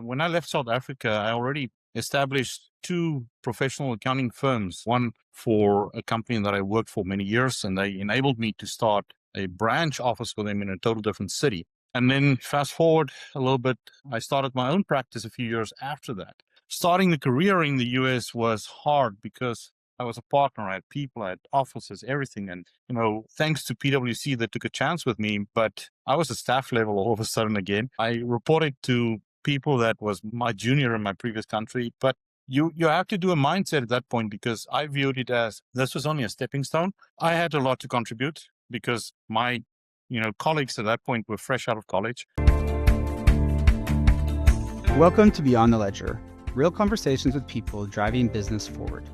when I left South Africa, I already established two professional accounting firms, one for a company that I worked for many years, and they enabled me to start a branch office for them in a total different city. And then fast forward a little bit, I started my own practice a few years after that. Starting the career in the US was hard because I was a partner. I had people, I had offices, everything. And, thanks to PwC, they took a chance with me, but I was a staff level all of a sudden again. I reported to people that was my junior in my previous country, but you have to do a mindset at that point because I viewed it as this was only a stepping stone. I had a lot to contribute because my colleagues at that point were fresh out of college. Welcome to Beyond the Ledger, real conversations with people driving business forward.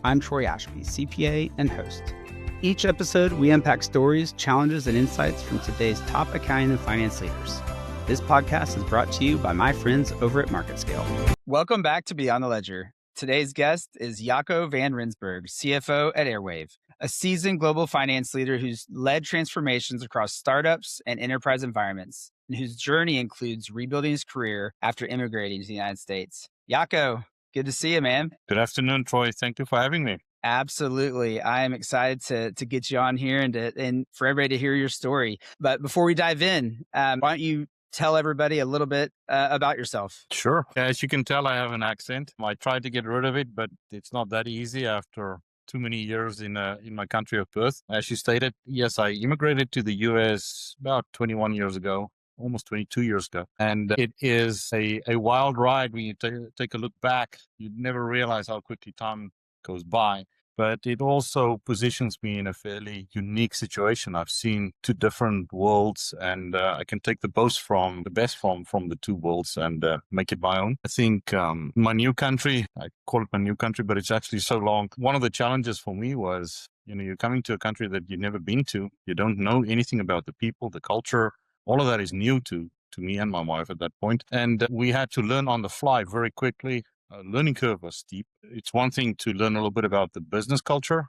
I'm Troy Ashby, CPA and host. Each episode, we unpack stories, challenges, and insights from today's top accounting and finance leaders. This podcast is brought to you by my friends over at MarketScale. Welcome back to Beyond the Ledger. Today's guest is Jaco van Rensburg, CFO at Airwave, a seasoned global finance leader who's led transformations across startups and enterprise environments, and whose journey includes rebuilding his career after immigrating to the United States. Jaco, good to see you, man. Good afternoon, Troy. Thank you for having me. Absolutely. I am excited to get you on here and for everybody to hear your story. But before we dive in, why don't you tell everybody a little bit about yourself? Sure. As you can tell, I have an accent. I tried to get rid of it, but it's not that easy after too many years in my country of birth. As you stated, yes, I immigrated to the US about 21 years ago, almost 22 years ago. And it is a wild ride when you take a look back. You'd never realize how quickly time goes by. But it also positions me in a fairly unique situation. I've seen two different worlds, and I can take the best from the two worlds and make it my own. I think my new country, I call it my new country, but it's actually so long. One of the challenges for me was, you're coming to a country that you've never been to. You don't know anything about the people, the culture. All of that is new to me and my wife at that point. And we had to learn on the fly very quickly. Learning curve was steep. It's one thing to learn a little bit about the business culture,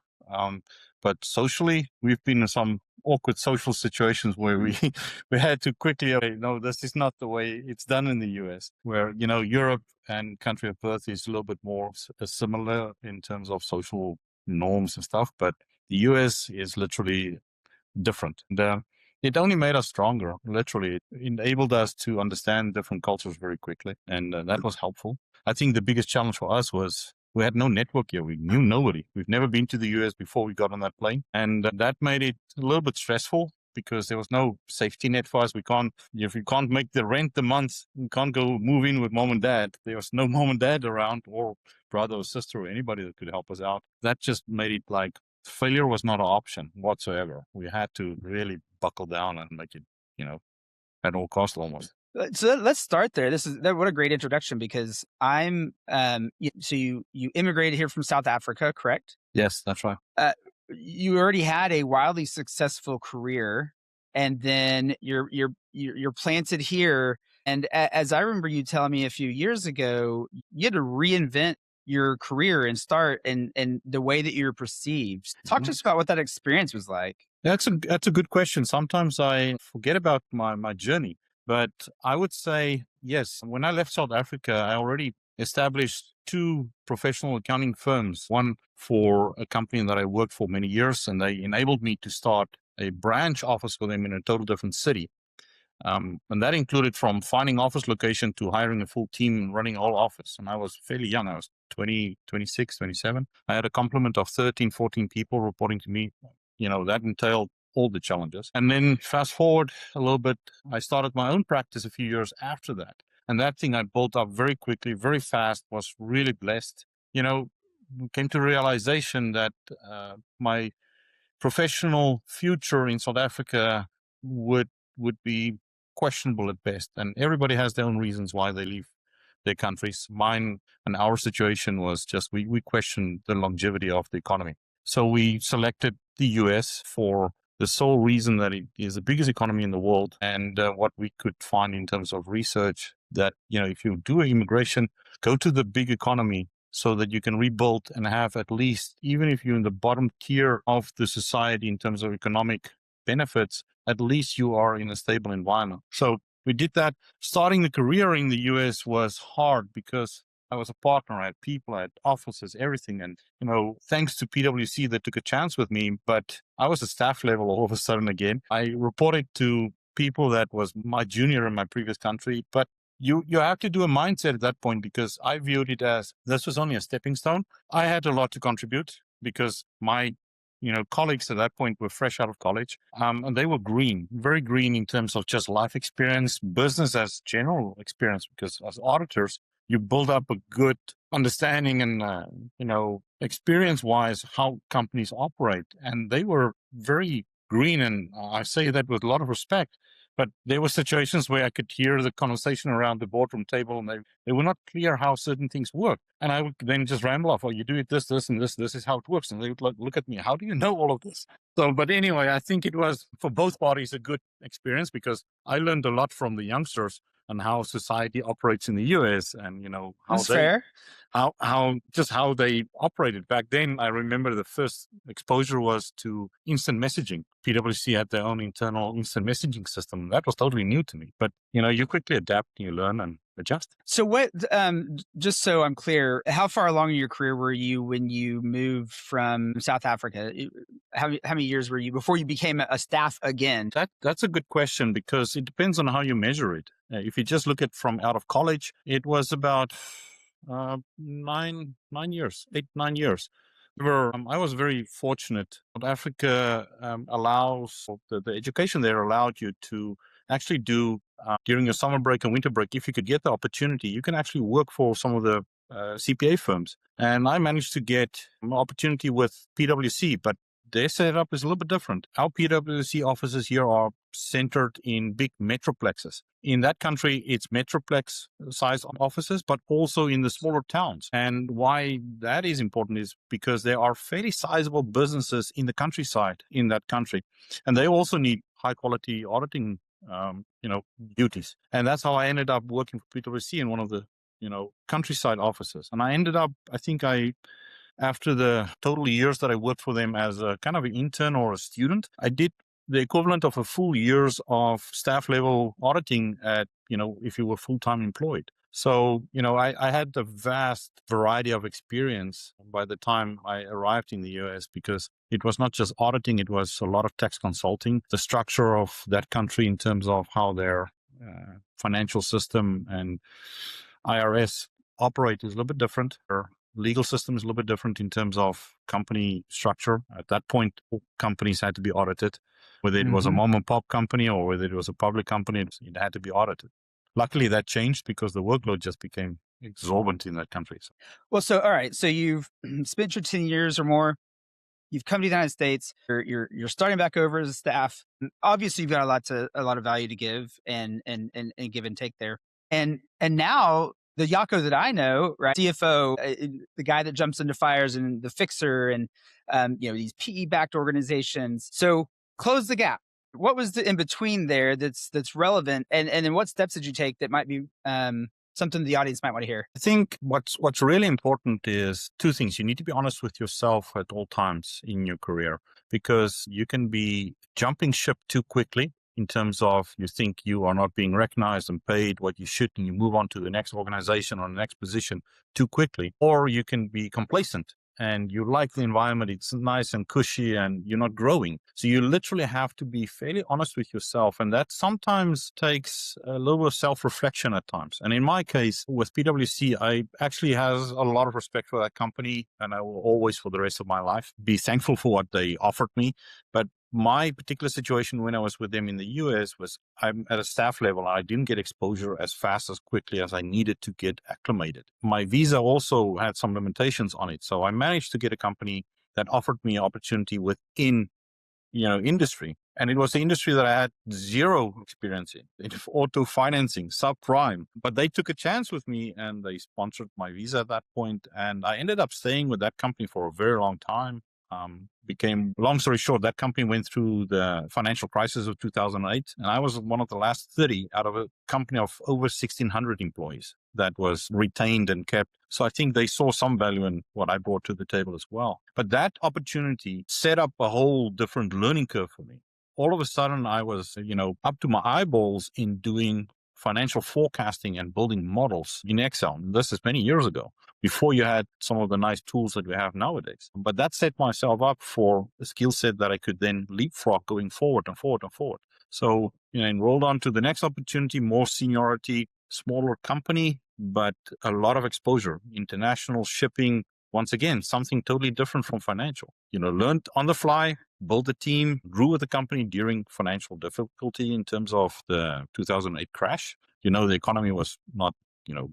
but socially, we've been in some awkward social situations where we had to quickly, no, this is not the way it's done in the US, where, Europe and country of birth is a little bit more similar in terms of social norms and stuff, but the US is literally different. And, it only made us stronger, literally. It enabled us to understand different cultures very quickly, and that was helpful. I think the biggest challenge for us was we had no network here. We knew nobody. We've never been to the US before we got on that plane, and that made it a little bit stressful because there was no safety net for us. If you can't make the rent the month, you can't go move in with mom and dad. There was no mom and dad around, or brother or sister or anybody that could help us out. That just made it like failure was not an option whatsoever. We had to really buckle down and make it, at all costs almost. So let's start there. What a great introduction, because so you immigrated here from South Africa, correct? Yes, that's right. You already had a wildly successful career, and then you're planted here. And as I remember you telling me a few years ago, you had to reinvent your career and start and the way that you're perceived. Talk to us about what that experience was like. That's a good question. Sometimes I forget about my journey, but I would say, yes, when I left South Africa, I already established two professional accounting firms, one for a company that I worked for many years, and they enabled me to start a branch office for them in a total different city. And that included from finding office location to hiring a full team and running a whole office. And I was fairly young. I was 20, 26, 27. I had a complement of 13, 14 people reporting to me. That entailed all the challenges. And then fast forward a little bit, I started my own practice a few years after that. And that thing I built up very quickly, very fast, was really blessed. Came to realization that my professional future in South Africa would be questionable at best. And everybody has their own reasons why they leave their countries. Mine and our situation was just, we questioned the longevity of the economy. So we selected the US for the sole reason that it is the biggest economy in the world. And what we could find in terms of research that, if you do immigration, go to the big economy so that you can rebuild and have at least, even if you're in the bottom tier of the society in terms of economic benefits, at least you are in a stable environment. So we did that. Starting the career in the US was hard because I was a partner. I had people, I had offices, everything. And, thanks to PwC, they took a chance with me, but I was a staff level all of a sudden again. I reported to people that was my junior in my previous country, but you have to do a mindset at that point, because I viewed it as this was only a stepping stone. I had a lot to contribute because my colleagues at that point were fresh out of college, and they were green, very green in terms of just life experience, business as general experience, because as auditors, you build up a good understanding and, experience-wise how companies operate. And they were very green, and I say that with a lot of respect. But there were situations where I could hear the conversation around the boardroom table, and they were not clear how certain things work. And I would then just ramble off, you do it this, and this is how it works. And they would look at me, how do you know all of this? So, but anyway, I think it was for both parties a good experience, because I learned a lot from the youngsters and how society operates in the US, and how That's fair. how they operated back then. I remember the first exposure was to instant messaging. PwC had their own internal instant messaging system. That was totally new to me. But you quickly adapt, you learn and adjust. So what? Just so I'm clear, how far along in your career were you when you moved from South Africa? How many years were you before you became a staff again? That's a good question, because it depends on how you measure it. If you just look at from out of college, it was about 9 years, 8-9 years. I was very fortunate. South Africa allows, the education there allowed you to actually do, during your summer break and winter break, if you could get the opportunity, you can actually work for some of the CPA firms. And I managed to get an opportunity with PwC, but their setup is a little bit different. Our PwC offices here are centered in big metroplexes. In that country, it's metroplex size offices, but also in the smaller towns. And why that is important is because there are fairly sizable businesses in the countryside in that country. And they also need high quality auditing, duties. And that's how I ended up working for PwC in one of the, countryside offices. And I ended up, after the total years that I worked for them as a kind of an intern or a student, I did the equivalent of a full years of staff level auditing at, if you were full-time employed. So, I had a vast variety of experience by the time I arrived in the US, because it was not just auditing, it was a lot of tax consulting. The structure of that country in terms of how their financial system and IRS operate is a little bit different. Their legal system is a little bit different in terms of company structure. At that point, all companies had to be audited. Whether it was a mom and pop company or whether it was a public company, it had to be audited. Luckily, that changed because the workload just became exorbitant in that country. Well, so all right, so you've spent your 10 years or more. You've come to the United States. You're starting back over as a staff. Obviously, you've got a lot of value to give and give and take there. And now the Jaco that I know, right, CFO, the guy that jumps into fires, and the fixer, and these PE-backed organizations. So close the gap. What was the in between there that's relevant, and then what steps did you take that might be something the audience might want to hear? I think what's really important is two things. You need to be honest with yourself at all times in your career, because you can be jumping ship too quickly in terms of you think you are not being recognized and paid what you should, and you move on to the next organization or the next position too quickly. Or you can be complacent and you like the environment, it's nice and cushy, and you're not growing. So you literally have to be fairly honest with yourself. And that sometimes takes a little bit of self-reflection at times. And in my case, with PwC, I actually has a lot of respect for that company, and I will always, for the rest of my life, be thankful for what they offered me. But my particular situation when I was with them in the US was I'm at a staff level. I didn't get exposure as fast, as quickly as I needed to get acclimated. My visa also had some limitations on it. So I managed to get a company that offered me an opportunity within, industry. And it was the industry that I had zero experience in auto financing, subprime. But they took a chance with me and they sponsored my visa at that point. And I ended up staying with that company for a very long time. Long story short, that company went through the financial crisis of 2008, and I was one of the last 30 out of a company of over 1,600 employees that was retained and kept. So I think they saw some value in what I brought to the table as well. But that opportunity set up a whole different learning curve for me. All of a sudden, I was, up to my eyeballs in doing financial forecasting and building models in Excel. This is many years ago, before you had some of the nice tools that we have nowadays. But that set myself up for a skill set that I could then leapfrog going forward and forward and forward. So, enrolled on to the next opportunity, more seniority, smaller company, but a lot of exposure, international shipping. Once again, something totally different from financial. Learned on the fly, built a team, grew with the company during financial difficulty in terms of the 2008 crash. The economy was not,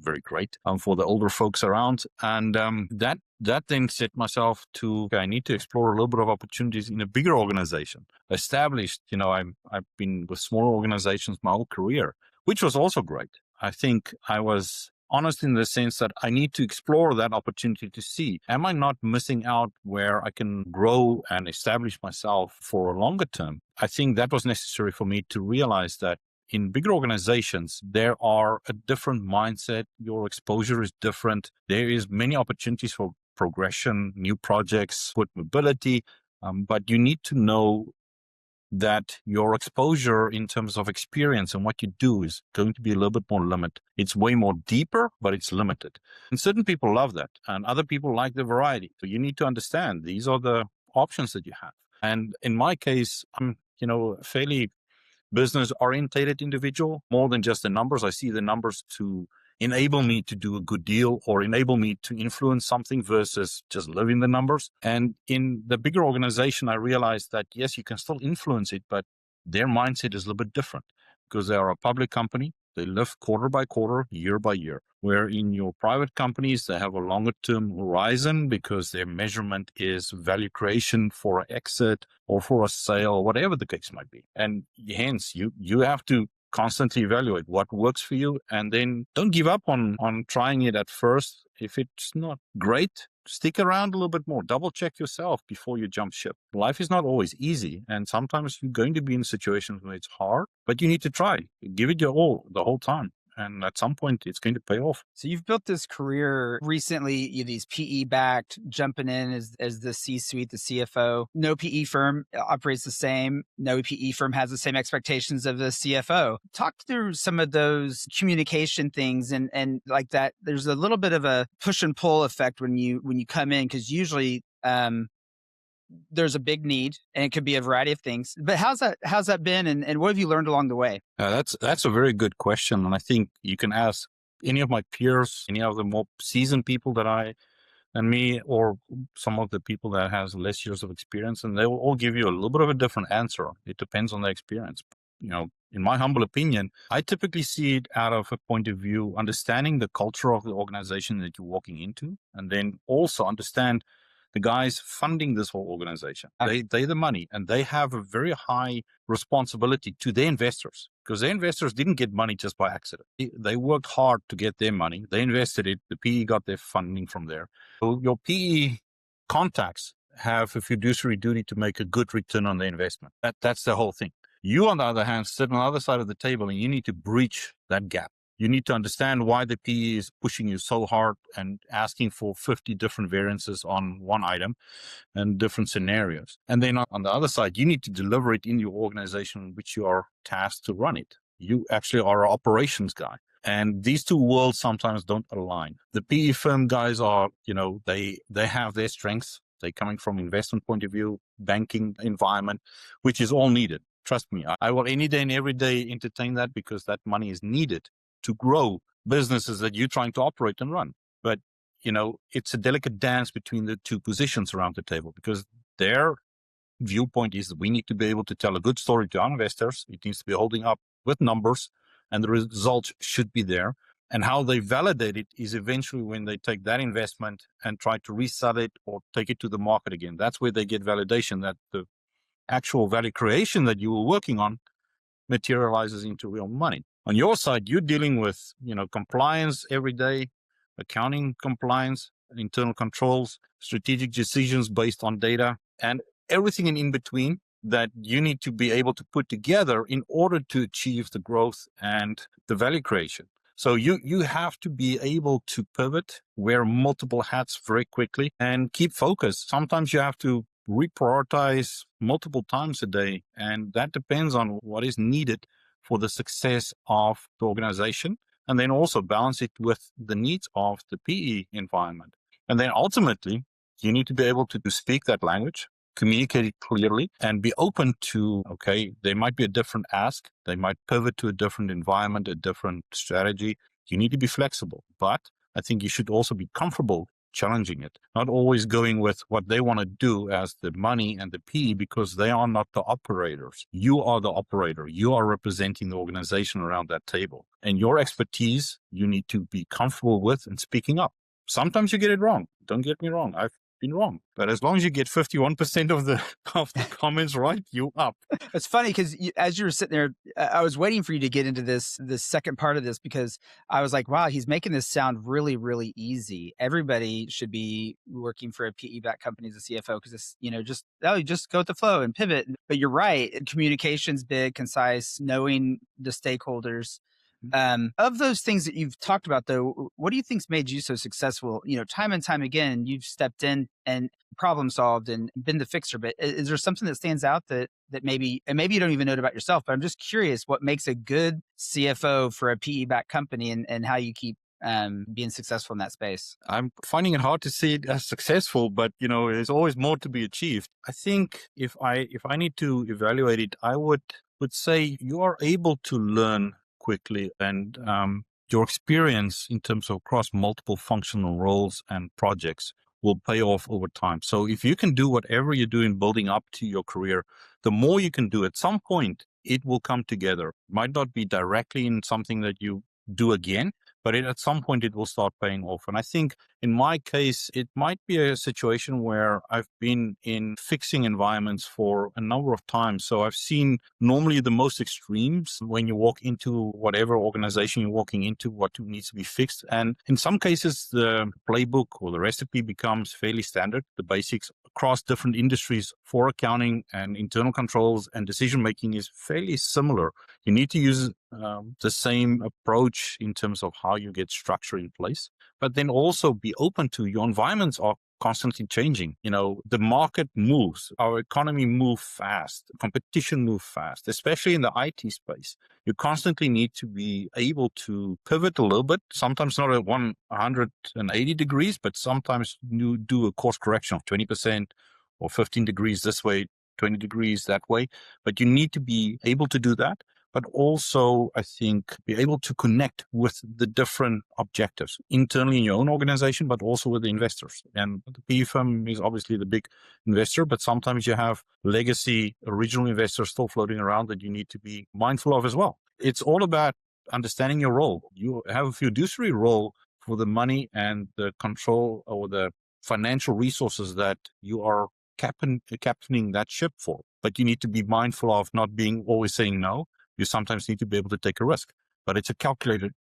very great for the older folks around. And that then set myself to, I need to explore a little bit of opportunities in a bigger organization. Established, I've been with smaller organizations my whole career, which was also great. I think I was honest in the sense that I need to explore that opportunity to see, am I not missing out where I can grow and establish myself for a longer term? I think that was necessary for me to realize that in bigger organizations, there are a different mindset. Your exposure is different. There is many opportunities for progression, new projects, good mobility, but you need to know that your exposure in terms of experience and what you do is going to be a little bit more limited. It's way more deeper, but it's limited. And certain people love that, and other people like the variety. So you need to understand these are the options that you have. And in my case, I'm, a fairly business orientated individual, more than just the numbers. I see the numbers to enable me to do a good deal or enable me to influence something versus just living the numbers. And in the bigger organization, I realized that, yes, you can still influence it, but their mindset is a little bit different because they are a public company. They live quarter by quarter, year by year. Where in your private companies, they have a longer term horizon because their measurement is value creation for an exit or for a sale, or whatever the case might be. And hence, you have to constantly evaluate what works for you, and then don't give up on trying it at first. If it's not great, stick around a little bit more. Double check yourself before you jump ship. Life is not always easy, and sometimes you're going to be in situations where it's hard, but you need to try. Give it your all the whole time. And at some point, it's going to pay off. So you've built this career recently, these PE-backed, jumping in as the C-suite, the CFO. No PE firm operates the same. No PE firm has the same expectations of the CFO. Talk through some of those communication things and like that. There's a little bit of a push and pull effect when you come in, because usually there's a big need, and it could be a variety of things. But how's that been, and what have you learned along the way? That's a very good question, and I think you can ask any of my peers, any of the more seasoned people and me, or some of the people that has less years of experience, and they will all give you a little bit of a different answer. It depends on the experience. In my humble opinion, I typically see it out of a point of view, understanding the culture of the organization that you're walking into, and then also understand the guys funding this whole organization. They're the money, and they have a very high responsibility to their investors, because their investors didn't get money just by accident. They worked hard to get their money. They invested it. The PE got their funding from there. So your PE contacts have a fiduciary duty to make a good return on the investment. That's the whole thing. You, on the other hand, sit on the other side of the table, and you need to breach that gap. You need to understand why the PE is pushing you so hard and asking for 50 different variances on one item and different scenarios. And then on the other side, you need to deliver it in your organization in which you are tasked to run it. You actually are an operations guy. And these two worlds sometimes don't align. The PE firm guys are, they have their strengths. They're coming from investment point of view, banking environment, which is all needed. Trust me, I will any day and every day entertain that, because that money is needed to grow businesses that you're trying to operate and run. But, it's a delicate dance between the two positions around the table, because their viewpoint is that we need to be able to tell a good story to our investors. It needs to be holding up with numbers, and the results should be there. And how they validate it is eventually when they take that investment and try to resell it or take it to the market again. That's where they get validation that the actual value creation that you were working on materializes into real money. On your side, you're dealing with, compliance every day, accounting compliance, internal controls, strategic decisions based on data, and everything in between that you need to be able to put together in order to achieve the growth and the value creation. So you have to be able to pivot, wear multiple hats very quickly, and keep focused. Sometimes you have to reprioritize multiple times a day, and that depends on what is needed for the success of the organization, and then also balance it with the needs of the PE environment. And then ultimately, you need to be able to speak that language, communicate it clearly, and be open to, okay, there might be a different ask. They might pivot to a different environment, a different strategy. You need to be flexible, but I think you should also be comfortable challenging it, not always going with what they want to do as the money and the P, because they are not the operators. You are the operator. You are representing the organization around that table, and your expertise you need to be comfortable with and speaking up. Sometimes you get it wrong. Don't get me wrong. I've been wrong, but as long as you get 51% of the comments right, you up. It's funny because as you were sitting there, I was waiting for you to get into this second part of this, because I was like, wow, he's making this sound really, really easy. Everybody should be working for a PE-backed company as a CFO, because it's, you just go with the flow and pivot. But you're right. Communication's big, concise, knowing the stakeholders. Of those things that you've talked about, though, what do you think's made you so successful? Time and time again, you've stepped in and problem solved and been the fixer. But is there something that stands out that maybe you don't even know it about yourself? But I'm just curious, what makes a good CFO for a PE-backed company, and how you keep being successful in that space? I'm finding it hard to see it as successful, but there's always more to be achieved. I think if I need to evaluate it, I would say you are able to learn quickly, and your experience in terms of across multiple functional roles and projects will pay off over time. So if you can do whatever you're doing building up to your career, the more you can do, at some point, it will come together. It might not be directly in something that you do again, but at some point it will start paying off. And I think in my case, it might be a situation where I've been in fixing environments for a number of times. So I've seen normally the most extremes when you walk into whatever organization you're walking into, what needs to be fixed. And in some cases, the playbook or the recipe becomes fairly standard. The basics across different industries for accounting and internal controls and decision making is fairly similar. You need to use the same approach in terms of how you get structure in place, but then also be open to your environments are constantly changing. The market moves, our economy moves fast, competition moves fast, especially in the IT space. You constantly need to be able to pivot a little bit, sometimes not at 180 degrees, but sometimes you do a course correction of 20% or 15 degrees this way, 20 degrees that way. But you need to be able to do that, but also, I think, be able to connect with the different objectives internally in your own organization, but also with the investors. And the PE firm is obviously the big investor, but sometimes you have legacy original investors still floating around that you need to be mindful of as well. It's all about understanding your role. You have a fiduciary role for the money and the control or the financial resources that you are captaining that ship for. But you need to be mindful of not being always saying no. You sometimes need to be able to take a risk, but it's a calculated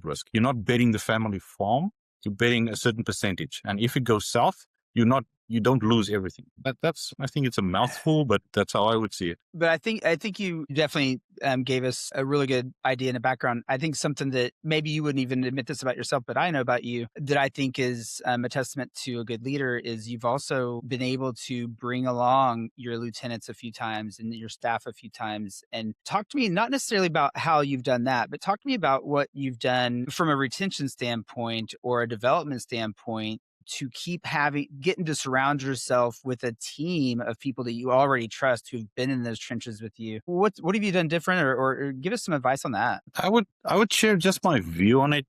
risk. You're not betting the family farm. You're betting a certain percentage. And if it goes south, you don't lose everything. I think it's a mouthful, but that's how I would see it. But I think you definitely gave us a really good idea and a background. I think something that maybe you wouldn't even admit this about yourself, but I know about you, that I think is a testament to a good leader, is you've also been able to bring along your lieutenants a few times and your staff a few times. And talk to me, not necessarily about how you've done that, but talk to me about what you've done from a retention standpoint or a development standpoint to keep getting to surround yourself with a team of people that you already trust who've been in those trenches with you. What have you done different, or give us some advice on that? I would share just my view on it.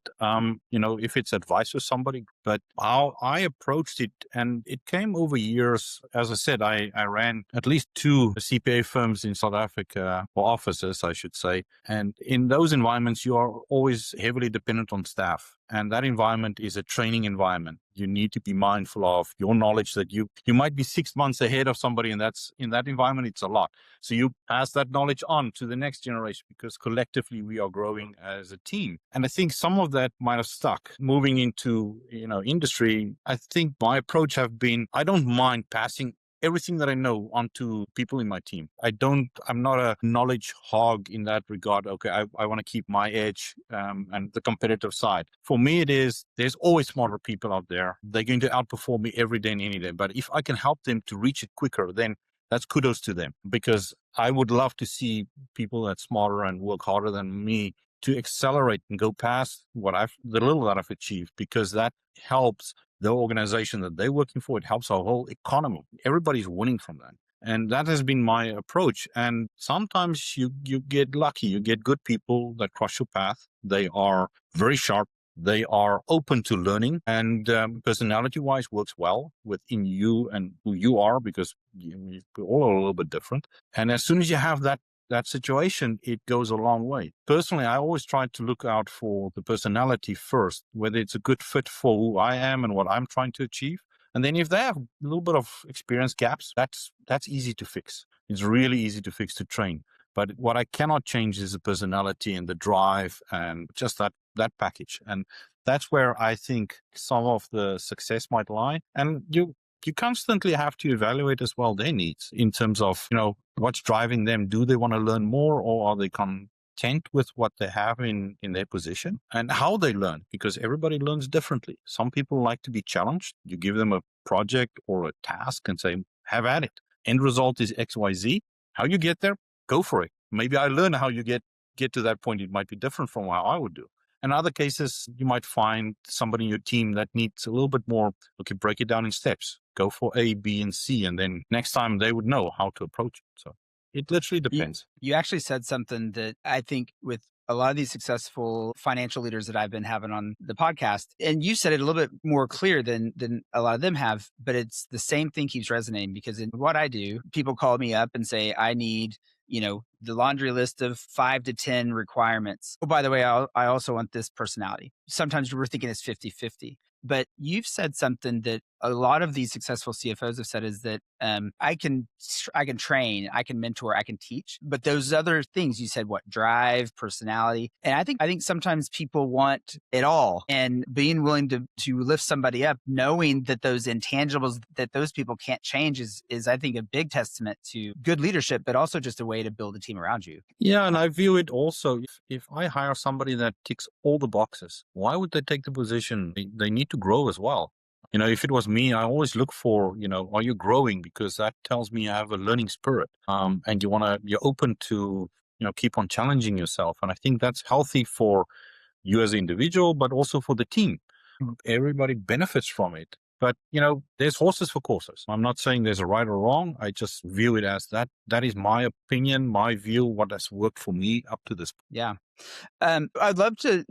If it's advice for somebody, but how I approached it, and it came over years. As I said, I ran at least 2 CPA firms in South Africa, or offices, I should say. And in those environments, you are always heavily dependent on staff. And that environment is a training environment. You need to be mindful of your knowledge that you might be 6 months ahead of somebody, and that's in that environment, it's a lot. So you pass that knowledge on to the next generation, because collectively we are growing as a team. And I think some of that might have stuck. Moving into, industry, I think my approach have been, I don't mind passing everything that I know onto people in my team. I'm not a knowledge hog in that regard. Okay, I want to keep my edge and the competitive side. For me, there's always smarter people out there. They're going to outperform me every day and any day. But if I can help them to reach it quicker, then that's kudos to them, because I would love to see people that's smarter and work harder than me to accelerate and go past the little that I've achieved, because that helps the organization that they're working for. It helps our whole economy. Everybody's winning from that. And that has been my approach. And sometimes you get lucky. You get good people that cross your path. They are very sharp. They are open to learning, and personality-wise works well within you and who you are, because we're all a little bit different. And as soon as you have that situation, it goes a long way. Personally, I always try to look out for the personality first, whether it's a good fit for who I am and what I'm trying to achieve. And then if they have a little bit of experience gaps, that's easy to fix. It's really easy to fix, to train. But what I cannot change is the personality and the drive and just that package. And that's where I think some of the success might lie. And you constantly have to evaluate as well their needs in terms of, what's driving them. Do they want to learn more, or are they content with what they have in their position, and how they learn? Because everybody learns differently. Some people like to be challenged. You give them a project or a task and say, have at it. End result is XYZ. How you get there? Go for it. Maybe I learn how you get to that point. It might be different from how I would do. In other cases, you might find somebody in your team that needs a little bit more. Okay, break it down in steps. Go for A, B, and C. And then next time they would know how to approach it. So it literally depends. You actually said something that I think with a lot of these successful financial leaders that I've been having on the podcast, and you said it a little bit more clear than a lot of them have, but it's the same thing keeps resonating, because in what I do, people call me up and say, I need, the laundry list of 5 to 10 requirements. Oh, by the way, I also want this personality. Sometimes we're thinking it's 50-50. But you've said something that a lot of these successful CFOs have said, is that I can train, I can mentor, I can teach. But those other things you said, what, drive, personality. And I think sometimes people want it all, and being willing to lift somebody up, knowing that those intangibles that those people can't change is I think a big testament to good leadership, but also just a way to build a team around you. Yeah. And I view it also, if I hire somebody that ticks all the boxes, why would they take the position? They need to grow as well. If it was me, I always look for, are you growing? Because that tells me I have a learning spirit. And you're open to, keep on challenging yourself. And I think that's healthy for you as an individual, but also for the team. Everybody benefits from it. But, there's horses for courses. I'm not saying there's a right or wrong. I just view it as that is my opinion, my view, what has worked for me up to this point. Yeah. I'd love to,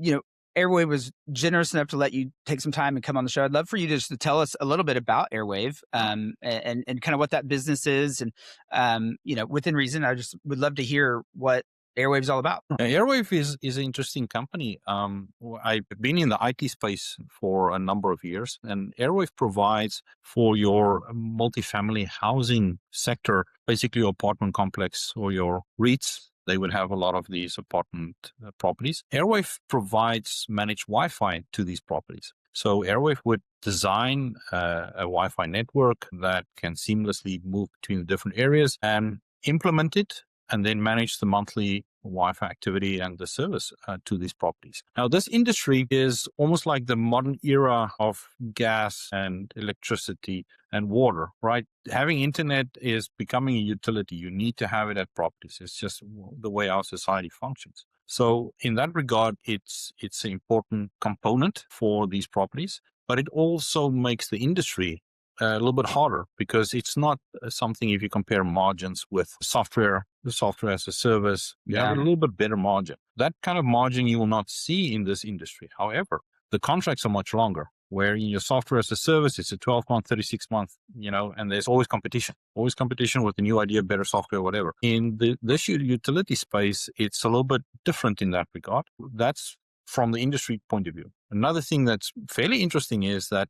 Airwave was generous enough to let you take some time and come on the show. I'd love for you just to tell us a little bit about Airwave, and kind of what that business is. And, within reason, I just would love to hear what Airwave's all about. Airwave is an interesting company. I've been in the IT space for a number of years, and Airwave provides for your multifamily housing sector, basically your apartment complex or your REITs. They would have a lot of these apartment properties. Airwave provides managed Wi-Fi to these properties. So Airwave would design a Wi-Fi network that can seamlessly move between the different areas and implement it, and then manage the monthly Wi-Fi activity and the service to these properties. Now, this industry is almost like the modern era of gas and electricity and water, right? Having internet is becoming a utility. You need to have it at properties. It's just the way our society functions. So in that regard, it's an important component for these properties, but it also makes the industry a little bit harder, because it's not something, if you compare margins with software, the software as a service, you have a little bit better margin. That kind of margin you will not see in this industry. However, the contracts are much longer, where in your software as a service, it's a 12-month, 36-month, and there's always competition with a new idea, better software, whatever. In this utility space, it's a little bit different in that regard. That's from the industry point of view. Another thing that's fairly interesting is that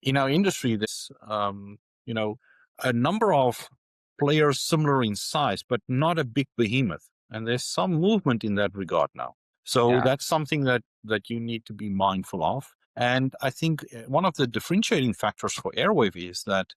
in our industry, there's, a number of players similar in size, but not a big behemoth. And there's some movement in that regard now. So that's something that you need to be mindful of. And I think one of the differentiating factors for Airwave is that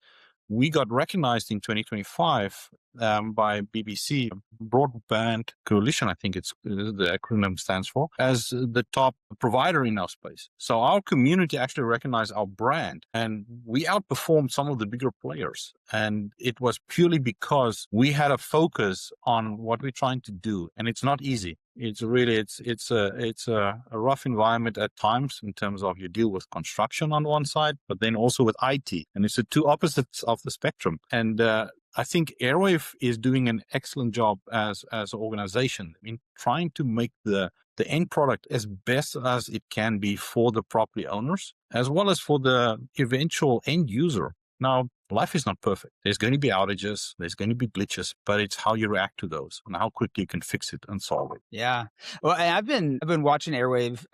we got recognized in 2025 by BBC, Broadband Coalition, I think it's the acronym stands for, as the top provider in our space. So our community actually recognized our brand, and we outperformed some of the bigger players. And it was purely because we had a focus on what we're trying to do, and it's not easy. It's really it's a rough environment at times in terms of you deal with construction on one side, but then also with IT, and it's the two opposites of the spectrum. And I think Airwave is doing an excellent job as an organization in trying to make the end product as best as it can be for the property owners, as well as for the eventual end user. Now, life is not perfect. There's going to be outages, there's going to be glitches, but it's how you react to those and how quickly you can fix it and solve it. Yeah. Well, I've been watching Airwave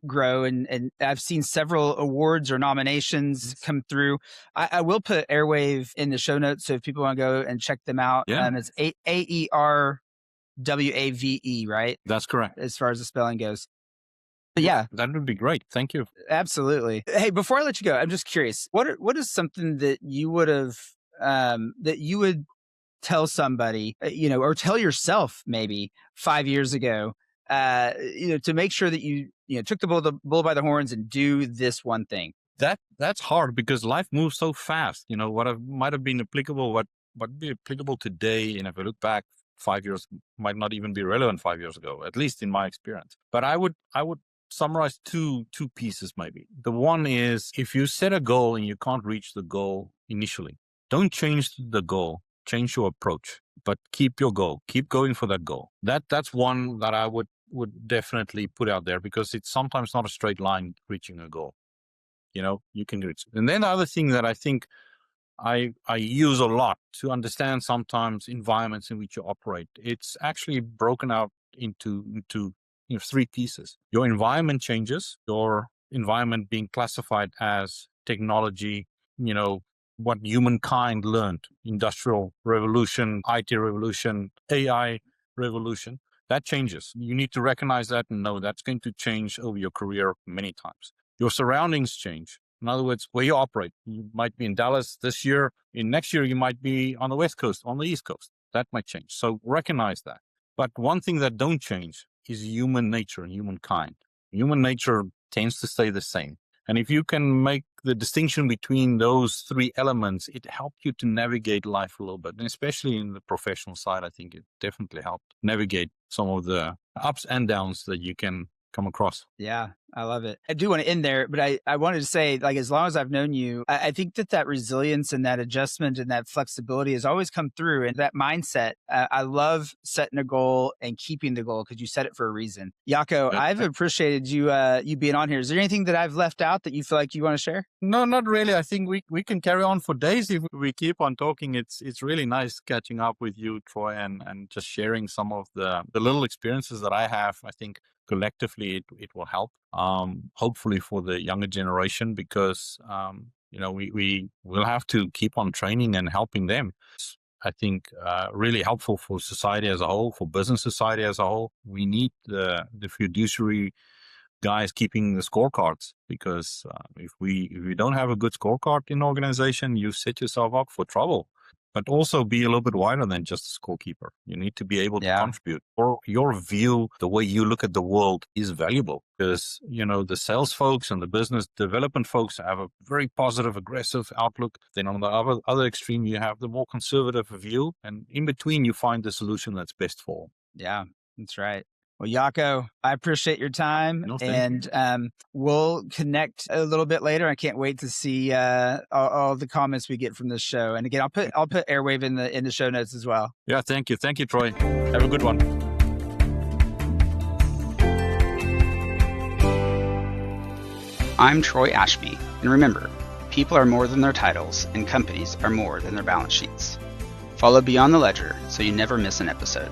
grow, and I've seen several awards or nominations come through. I will put Airwave in the show notes, so if people want to go and check them out, it's AERWAVE, right? That's correct. As far as the spelling goes. But yeah, that would be great. Thank you. Absolutely. Hey, before I let you go, I'm just curious. What is something that you would have that you would tell somebody, or tell yourself maybe 5 years ago, to make sure that you took the bull by the horns and do this one thing? That's hard because life moves so fast. What might have been applicable, what be applicable today, and if I look back 5 years, might not even be relevant 5 years ago, at least in my experience. But I would summarize two pieces maybe. The one is, if you set a goal and you can't reach the goal initially, don't change the goal, change your approach, but keep your goal, keep going for that goal. That's one that I would definitely put out there, because it's sometimes not a straight line reaching a goal. You can reach it. And then the other thing that I think I use a lot to understand sometimes environments in which you operate, it's actually broken out into three pieces. Your environment changes, your environment being classified as technology, what humankind learned, industrial revolution, IT revolution, AI revolution, that changes. You need to recognize that and know that's going to change over your career many times. Your surroundings change. In other words, where you operate, you might be in Dallas this year. In next year, you might be on the West Coast, on the East Coast. That might change. So recognize that. But one thing that don't change is human nature and humankind. Human nature tends to stay the same. And if you can make the distinction between those three elements, it helps you to navigate life a little bit. And especially in the professional side, I think it definitely helped navigate some of the ups and downs that you can come across. Yeah, I love it. I do want to end there, but I wanted to say, as long as I've known you, I think that resilience and that adjustment and that flexibility has always come through. And that mindset, I love setting a goal and keeping the goal, because you set it for a reason. Jaco, I've appreciated you being on here. Is there anything that I've left out that you feel like you want to share? No, not really. I think we can carry on for days if we keep on talking. It's really nice catching up with you, Troy, and just sharing some of the little experiences that I have. I think collectively it will help, hopefully for the younger generation, because we will have to keep on training and helping them. I think really helpful for society as a whole, for business society as a whole. We need the fiduciary guys keeping the scorecards, because if we don't have a good scorecard in an organization, you set yourself up for trouble. But also be a little bit wider than just a scorekeeper. You need to be able to contribute. Or your view, the way you look at the world, is valuable, because the sales folks and the business development folks have a very positive, aggressive outlook. Then on the other extreme, you have the more conservative view, and in between, you find the solution that's best for all. Yeah, that's right. Well, Jaco, I appreciate your time, and we'll connect a little bit later. I can't wait to see all the comments we get from this show. And again, I'll put Airwave in the show notes as well. Yeah, thank you, Troy. Have a good one. I'm Troy Ashby, and remember, people are more than their titles, and companies are more than their balance sheets. Follow Beyond the Ledger so you never miss an episode.